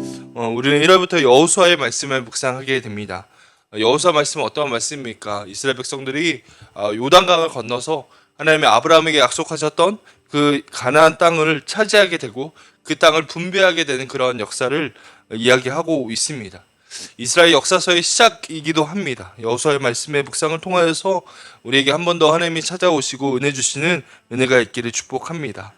우리는 1월부터 여호수아의 말씀을 묵상하게 됩니다. 여호수아 말씀은 어떤 말씀입니까? 이스라엘 백성들이 요단강을 건너서 하나님의 아브라함에게 약속하셨던 그 가나안 땅을 차지하게 되고 그 땅을 분배하게 되는 그런 역사를 이야기하고 있습니다. 이스라엘 역사서의 시작이기도 합니다. 여호수아의 말씀의 묵상을 통하여서 우리에게 한 번 더 하나님이 찾아오시고 은혜 주시는 은혜가 있기를 축복합니다.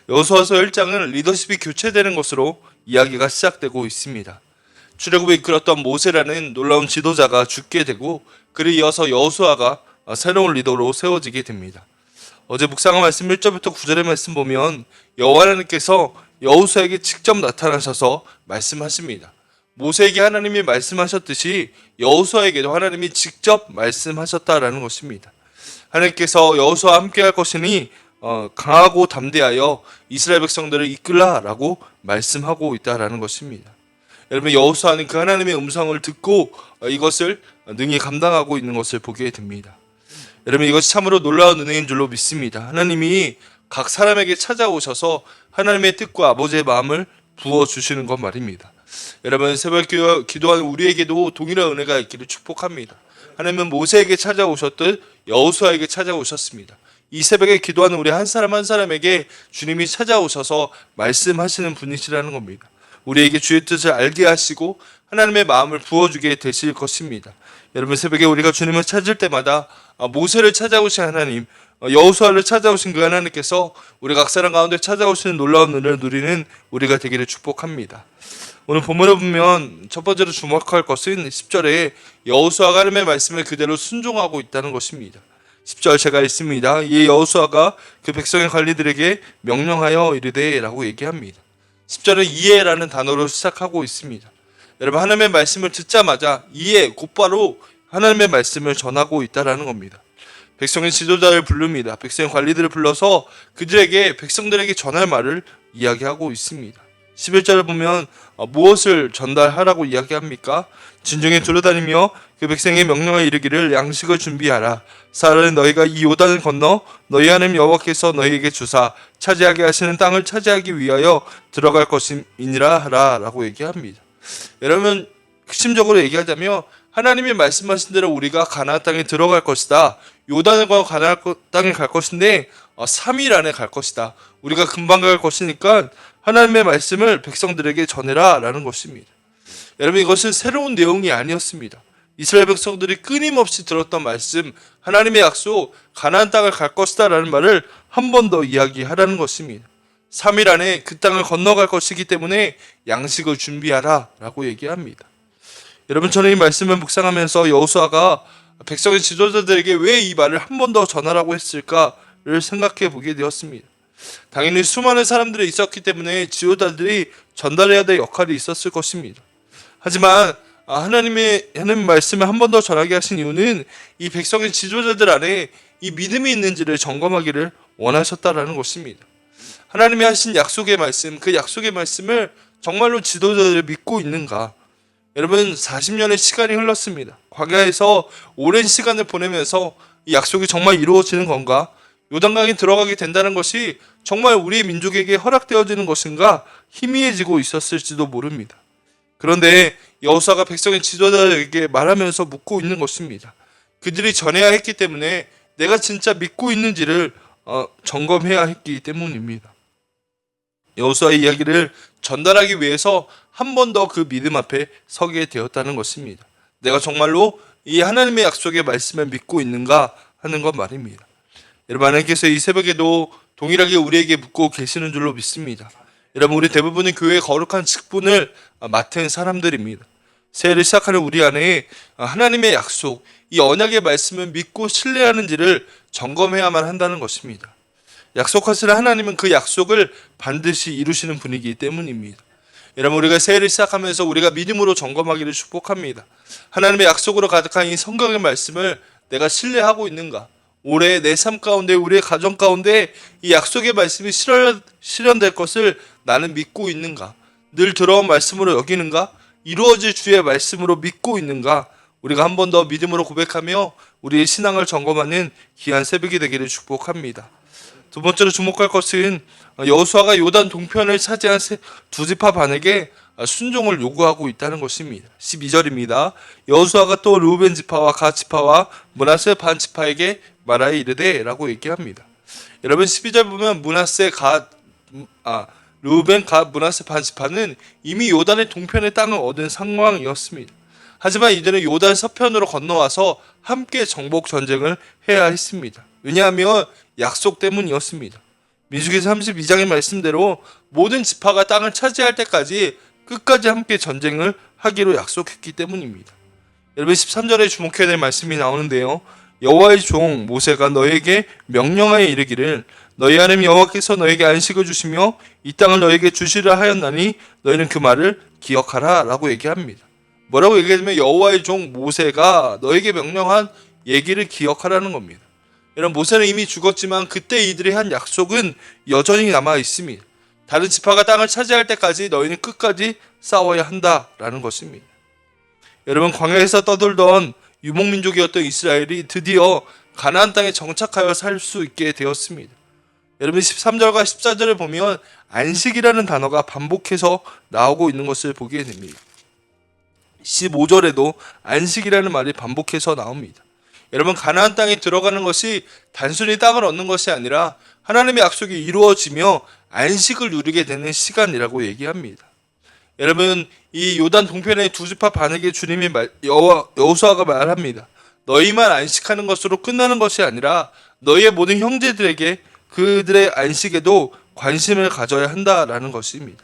여호수아서 1장은 리더십이 교체되는 것으로 이야기가 시작되고 있습니다. 출애굽을 이끌었던 모세라는 놀라운 지도자가 죽게 되고 그를 이어서 여호수아가 새로운 리더로 세워지게 됩니다. 어제 묵상한 말씀 1절부터 9절의 말씀 보면 여호와 하나님께서 여호수아에게 직접 나타나셔서 말씀하십니다. 모세에게 하나님이 말씀하셨듯이 여호수아에게도 하나님이 직접 말씀하셨다라는 것입니다. 하나님께서 여호수아와 함께 할 것이니 강하고 담대하여 이스라엘 백성들을 이끌라라고 말씀하고 있다라는 것입니다. 여러분, 여호수아는 그 하나님의 음성을 듣고 이것을 능히 감당하고 있는 것을 보게 됩니다. 여러분, 이것이 참으로 놀라운 은혜인 줄로 믿습니다. 하나님이 각 사람에게 찾아오셔서 하나님의 뜻과 아버지의 마음을 부어주시는 것 말입니다. 여러분, 새벽 기도하는 우리에게도 동일한 은혜가 있기를 축복합니다. 하나님은 모세에게 찾아오셨듯 여호수아에게 찾아오셨습니다. 이 새벽에 기도하는 우리 한 사람 한 사람에게 주님이 찾아오셔서 말씀하시는 분이시라는 겁니다. 우리에게 주의 뜻을 알게 하시고 하나님의 마음을 부어주게 되실 것입니다. 여러분, 새벽에 우리가 주님을 찾을 때마다 모세를 찾아오신 하나님, 여호수아를 찾아오신 그 하나님께서 우리 각 사람 가운데 찾아오시는 놀라운 은혜를 누리는 우리가 되기를 축복합니다. 오늘 본문을 보면 첫 번째로 주목할 것은 10절에 여호수아가 하나님의 말씀을 그대로 순종하고 있다는 것입니다. 10절 제가 읽습니다. 이 여호수아가 그 백성의 관리들에게 명령하여 이르되 라고 얘기합니다. 10절은 이해라는 단어로 시작하고 있습니다. 여러분, 하나님의 말씀을 듣자마자 이해, 곧바로 하나님의 말씀을 전하고 있다는 겁니다. 백성의 지도자를 부릅니다. 백성의 관리들을 불러서 그들에게 백성들에게 전할 말을 이야기하고 있습니다. 11절을 보면 무엇을 전달하라고 이야기합니까? 진중에 두루다니며 그 백성의 명령을 이르기를 양식을 준비하라. 사흘은 너희가 이 요단을 건너 너희 하나님 여호와께서 너희에게 주사 차지하게 하시는 땅을 차지하기 위하여 들어갈 것이니라 하라 라고 얘기합니다. 여러분, 핵심적으로 얘기하자면 하나님이 말씀하신 대로 우리가 가나안 땅에 들어갈 것이다. 요단을 건너 가나안 땅에 갈 것인데 3일 안에 갈 것이다. 우리가 금방 갈 것이니까 하나님의 말씀을 백성들에게 전해라 라는 것입니다. 여러분, 이것은 새로운 내용이 아니었습니다. 이스라엘 백성들이 끊임없이 들었던 말씀, 하나님의 약속, 가나안 땅을 갈 것이다 라는 말을 한 번 더 이야기하라는 것입니다. 3일 안에 그 땅을 건너갈 것이기 때문에 양식을 준비하라 라고 얘기합니다. 여러분, 저는 이 말씀을 묵상하면서 여호수아가 백성의 지도자들에게 왜 이 말을 한 번 더 전하라고 했을까를 생각해 보게 되었습니다. 당연히 수많은 사람들이 있었기 때문에 지도자들이 전달해야 될 역할이 있었을 것입니다. 하지만 하나님의 말씀을 한 번 더 전하게 하신 이유는 이 백성의 지도자들 안에 이 믿음이 있는지를 점검하기를 원하셨다라는 것입니다. 하나님이 하신 약속의 말씀, 그 약속의 말씀을 정말로 지도자들을 믿고 있는가? 여러분, 40년의 시간이 흘렀습니다. 광야에서 오랜 시간을 보내면서 이 약속이 정말 이루어지는 건가? 요단강에 들어가게 된다는 것이 정말 우리 민족에게 허락되어지는 것인가 희미해지고 있었을지도 모릅니다. 그런데 여호수아가 백성의 지도자에게 말하면서 묻고 있는 것입니다. 그들이 전해야 했기 때문에 내가 진짜 믿고 있는지를 점검해야 했기 때문입니다. 여호수아의 이야기를 전달하기 위해서 한 번 더 그 믿음 앞에 서게 되었다는 것입니다. 내가 정말로 이 하나님의 약속의 말씀을 믿고 있는가 하는 것 말입니다. 여러분, 하나님께서 이 새벽에도 동일하게 우리에게 묻고 계시는 줄로 믿습니다. 여러분, 우리 대부분은 교회의 거룩한 직분을 맡은 사람들입니다. 새해를 시작하는 우리 안에 하나님의 약속, 이 언약의 말씀을 믿고 신뢰하는지를 점검해야만 한다는 것입니다. 약속하시는 하나님은 그 약속을 반드시 이루시는 분이기 때문입니다. 여러분, 우리가 새해를 시작하면서 우리가 믿음으로 점검하기를 축복합니다. 하나님의 약속으로 가득한 이 성경의 말씀을 내가 신뢰하고 있는가? 올해 내 삶 가운데, 우리의 가정 가운데 이 약속의 말씀이 실현될 것을 나는 믿고 있는가? 늘 들어온 말씀으로 여기는가? 이루어질 주의 말씀으로 믿고 있는가? 우리가 한 번 더 믿음으로 고백하며 우리의 신앙을 점검하는 귀한 새벽이 되기를 축복합니다. 두 번째로 주목할 것은 여호수아가 요단 동편을 차지한 두 지파 반에게 순종을 요구하고 있다는 것입니다. 12절입니다. 여호수아가 또 르우벤 지파와 갓 지파와 므낫세 반 지파에게 말하여 이르되 라고 얘기합니다. 여러분 12절 보면 르우벤 갓 므낫세 반 지파는 이미 요단의 동편의 땅을 얻은 상황이었습니다. 하지만 이들은 요단 서편으로 건너와서 함께 정복 전쟁을 해야 했습니다. 왜냐하면 약속 때문이었습니다. 민수기 32장의 말씀대로 모든 지파가 땅을 차지할 때까지 끝까지 함께 전쟁을 하기로 약속했기 때문입니다. 여러분 13절에 주목해야 될 말씀이 나오는데요. 여호와의 종 모세가 너에게 명령하여 이르기를 너희 하나님 여호와께서 너에게 안식을 주시며 이 땅을 너에게 주시라 하였나니 너희는 그 말을 기억하라 라고 얘기합니다. 뭐라고 얘기하면 여호와의 종 모세가 너에게 명령한 얘기를 기억하라는 겁니다. 여러분 모세는 이미 죽었지만 그때 이들이 한 약속은 여전히 남아 있습니다. 다른 지파가 땅을 차지할 때까지 너희는 끝까지 싸워야 한다라는 것입니다. 여러분 광야에서 떠돌던 유목민족이었던 이스라엘이 드디어 가나안 땅에 정착하여 살 수 있게 되었습니다. 여러분 13절과 14절을 보면 안식이라는 단어가 반복해서 나오고 있는 것을 보게 됩니다. 15절에도 안식이라는 말이 반복해서 나옵니다. 여러분 가나안 땅에 들어가는 것이 단순히 땅을 얻는 것이 아니라 하나님의 약속이 이루어지며 안식을 누리게 되는 시간이라고 얘기합니다. 여러분 이 요단 동편의 두 지파 반에게 주님이 여호수아가 말합니다. 너희만 안식하는 것으로 끝나는 것이 아니라 너희의 모든 형제들에게 그들의 안식에도 관심을 가져야 한다라는 것입니다.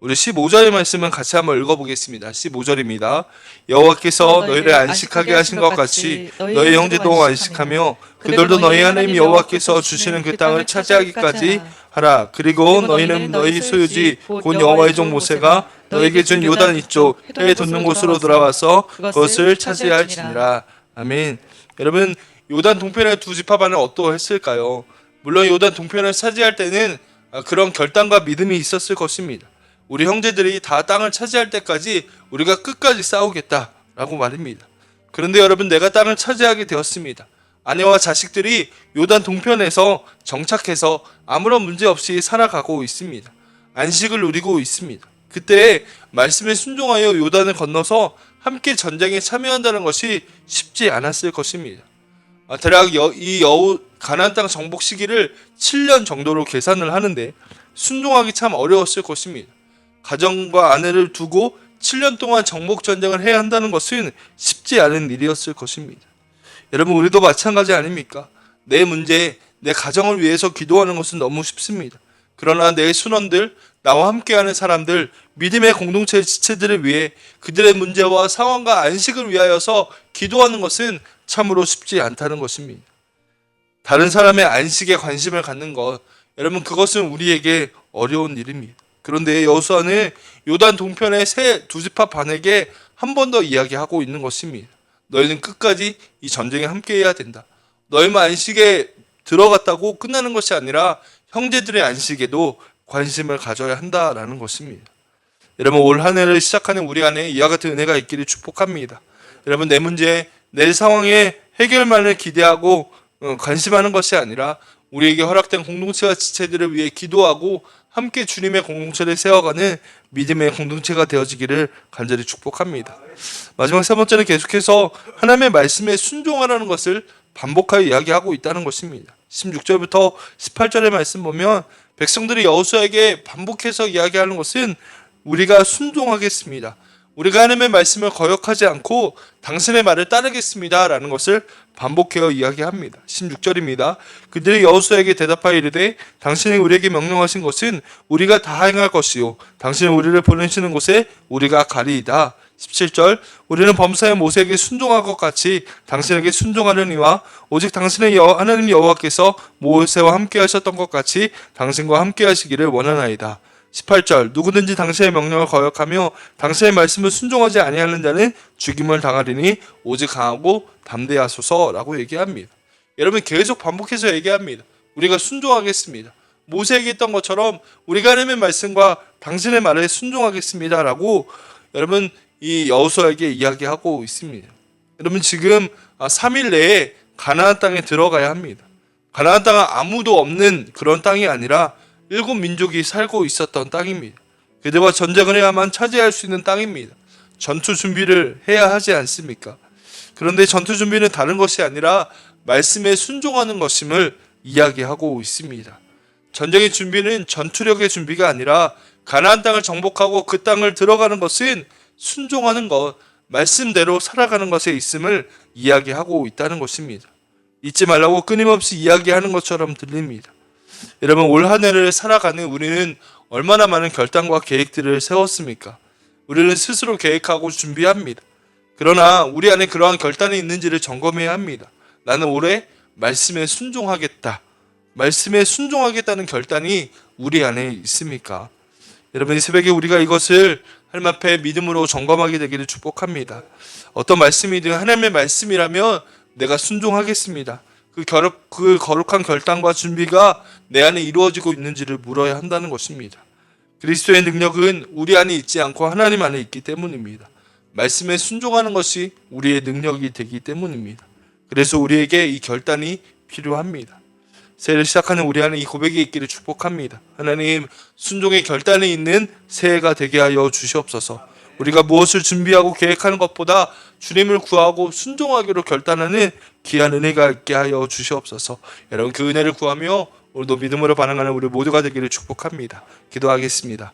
우리 15절의 말씀은 같이 한번 읽어보겠습니다. 15절입니다. 여호와께서 너희를 안식하게 하신 것 같이 너희 형제도 안식하며 그들도 너희 하나님 여호와께서 주시는 그 땅을 차지하기까지 하라. 그리고 너희는 너희 소유지 곧 여호와의 종 모세가 너에게 준 요단 이쪽 해 돋는 곳으로 돌아와서 그것을 차지할지니라. 아멘. 여러분 요단 동편의 두 지파반은 어떠했을까요? 물론 요단 동편을 차지할 때는 그런 결단과 믿음이 있었을 것입니다. 우리 형제들이 다 땅을 차지할 때까지 우리가 끝까지 싸우겠다라고 말입니다. 그런데 여러분 내가 땅을 차지하게 되었습니다. 아내와 자식들이 요단 동편에서 정착해서 아무런 문제 없이 살아가고 있습니다. 안식을 누리고 있습니다. 그때 말씀에 순종하여 요단을 건너서 함께 전쟁에 참여한다는 것이 쉽지 않았을 것입니다. 대략 가나안 땅 정복 시기를 7년 정도로 계산을 하는데 순종하기 참 어려웠을 것입니다. 가정과 아내를 두고 7년 동안 정복 전쟁을 해야 한다는 것은 쉽지 않은 일이었을 것입니다. 여러분 우리도 마찬가지 아닙니까? 내 문제, 내 가정을 위해서 기도하는 것은 너무 쉽습니다. 그러나 내 순원들, 나와 함께하는 사람들, 믿음의 공동체의 지체들을 위해 그들의 문제와 상황과 안식을 위하여서 기도하는 것은 참으로 쉽지 않다는 것입니다. 다른 사람의 안식에 관심을 갖는 것, 여러분 그것은 우리에게 어려운 일입니다. 그런데 여호수아는 요단 동편의 두 지파 반에게 한 번 더 이야기하고 있는 것입니다. 너희는 끝까지 이 전쟁에 함께해야 된다. 너희만 안식에 들어갔다고 끝나는 것이 아니라 형제들의 안식에도 관심을 가져야 한다라는 것입니다. 여러분 올 한 해를 시작하는 우리 안에 이와 같은 은혜가 있기를 축복합니다. 여러분 내 문제, 내 상황의 해결만을 기대하고 관심하는 것이 아니라 우리에게 허락된 공동체와 지체들을 위해 기도하고 함께 주님의 공동체를 세워가는 믿음의 공동체가 되어지기를 간절히 축복합니다. 마지막 세 번째는 계속해서 하나님의 말씀에 순종하라는 것을 반복하여 이야기하고 있다는 것입니다. 16절부터 18절의 말씀 보면 백성들이 여호수아에게 반복해서 이야기하는 것은 우리가 순종하겠습니다. 우리가 하나님의 말씀을 거역하지 않고 당신의 말을 따르겠습니다 라는 것을 반복해서 이야기합니다. 16절입니다. 그들이 여호수아에게 대답하여 이르되 당신이 우리에게 명령하신 것은 우리가 다 행할 것이요 당신이 우리를 보내시는 곳에 우리가 가리이다. 17절 우리는 범사의 모세에게 순종할 것 같이 당신에게 순종하려니와 오직 당신의 하나님 여호와께서 모세와 함께 하셨던 것 같이 당신과 함께 하시기를 원하나이다. 18절 누구든지 당신의 명령을 거역하며 당신의 말씀을 순종하지 아니하는 자는 죽임을 당하리니 오직 강하고 담대하소서라고 얘기합니다. 여러분 계속 반복해서 얘기합니다. 우리가 순종하겠습니다. 모세에게 했던 것처럼 우리가 하나님의 말씀과 당신의 말에 순종하겠습니다라고 여러분 이 여호수아에게 이야기하고 있습니다. 여러분 지금 3일 내에 가나안 땅에 들어가야 합니다. 가나안 땅은 아무도 없는 그런 땅이 아니라 7민족이 살고 있었던 땅입니다. 그들과 전쟁을 해야만 차지할 수 있는 땅입니다. 전투 준비를 해야 하지 않습니까? 그런데 전투 준비는 다른 것이 아니라 말씀에 순종하는 것임을 이야기하고 있습니다. 전쟁의 준비는 전투력의 준비가 아니라 가나안 땅을 정복하고 그 땅을 들어가는 것은 순종하는 것, 말씀대로 살아가는 것에 있음을 이야기하고 있다는 것입니다. 잊지 말라고 끊임없이 이야기하는 것처럼 들립니다. 여러분, 올 한 해를 살아가는 우리는 얼마나 많은 결단과 계획들을 세웠습니까? 우리는 스스로 계획하고 준비합니다. 그러나 우리 안에 그러한 결단이 있는지를 점검해야 합니다. 나는 올해 말씀에 순종하겠다. 말씀에 순종하겠다는 결단이 우리 안에 있습니까? 여러분, 이 새벽에 우리가 이것을 하나님 앞에 믿음으로 점검하게 되기를 축복합니다. 어떤 말씀이든 하나님의 말씀이라면 내가 순종하겠습니다. 그 거룩한 결단과 준비가 내 안에 이루어지고 있는지를 물어야 한다는 것입니다. 그리스도의 능력은 우리 안에 있지 않고 하나님 안에 있기 때문입니다. 말씀에 순종하는 것이 우리의 능력이 되기 때문입니다. 그래서 우리에게 이 결단이 필요합니다. 새해를 시작하는 우리 안에 이 고백이 있기를 축복합니다. 하나님, 순종의 결단이 있는 새해가 되게 하여 주시옵소서. 우리가 무엇을 준비하고 계획하는 것보다 주님을 구하고 순종하기로 결단하는 귀한 은혜가 있게 하여 주시옵소서. 여러분, 그 은혜를 구하며 오늘도 믿음으로 반응하는 우리 모두가 되기를 축복합니다. 기도하겠습니다.